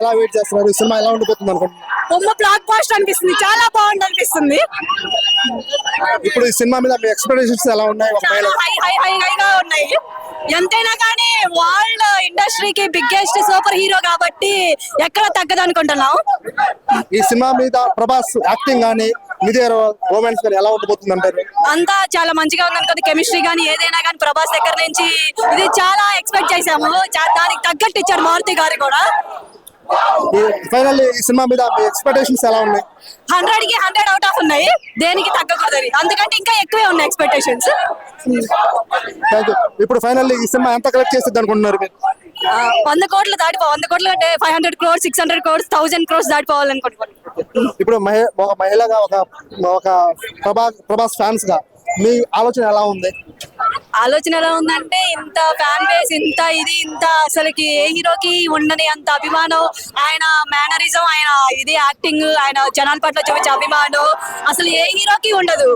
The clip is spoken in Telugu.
ఎలా వెయిట్ చేస్తున్నారు? ఈ సినిమా ఎలా ఉండిపోతుంది అనుకుంటున్నారు? బొమ్మ బ్లాక్ బాస్టర్ అనిపిస్తుంది, చాలా బాగుంది అనిపిస్తుంది. ఇప్పుడు ఈ సినిమా మీద మీ ఎక్స్పెక్టేషన్స్ ఎలా ఉన్నాయి? ఒక చాలా హైగా ఉన్నాయి. ఎంతైనా కానీ వరల్డ్ ఇండస్ట్రీకి బిగ్గెస్ట్ సూపర్ హీరో కాబట్టి ఎక్కడ తగ్గదు అనుకుంటున్నాం. ఈ సినిమా మీద ప్రభాస్ యాక్టింగ్ కానీ నిధి రొమాన్స్ కానీ ఎలా ఉండబోతుంది అంటారు? అంతా చాలా మంచిగా ఉంది అనుకోండి. కెమిస్ట్రీ కానీ ఏదైనా కానీ ప్రభాస్ దగ్గర నుంచి ఇది చాలా ఎక్స్పెక్ట్ చేసాము. దానికి తగ్గట్టు ఇచ్చారు మారుతి గారు కూడా. ఫైనల్లీ ఈ సినిమా మీద మీ ఎక్స్పెక్టేషన్స్ ఎలా ఉన్నాయి? 100కి 100 అవుట్ ఆఫ్ ఉన్నాయి. దేనికి తగ్గకూడదు, అందుకంటే ఇంకా ఎక్కువే ఉన్నాయి ఎక్స్పెక్టేషన్స్. ఇప్పుడు ఫైనల్లీ ఈ సినిమా ఎంత కలెక్ట్ చేస్తుంది అనుకుంటున్నారు మీరు? 100 కోట్లు దాటిపో, 100 కోట్లు అంటే 500 crores, 600 crores, 1000 crores దాటిపోవాలనుకుంటున్నాను. ఇప్పుడు ఒక మహిళగా ఒక ప్రభాస్ ఫ్యాన్స్ గా మీ ఆలోచన ఎలా ఉంది? ఆలోచన ఎలా ఉందంటే, ఇంత ఫ్యాన్ బేస్, ఇంత అసలుకి ఏ హీరోకి ఉండని అంత అభిమానం, ఆయన మేనరిజం, ఆయన ఇది యాక్టింగ్, ఆయన జనాల పట్ల చూపించే అభిమానం అసలు ఏ హీరోకి ఉండదు.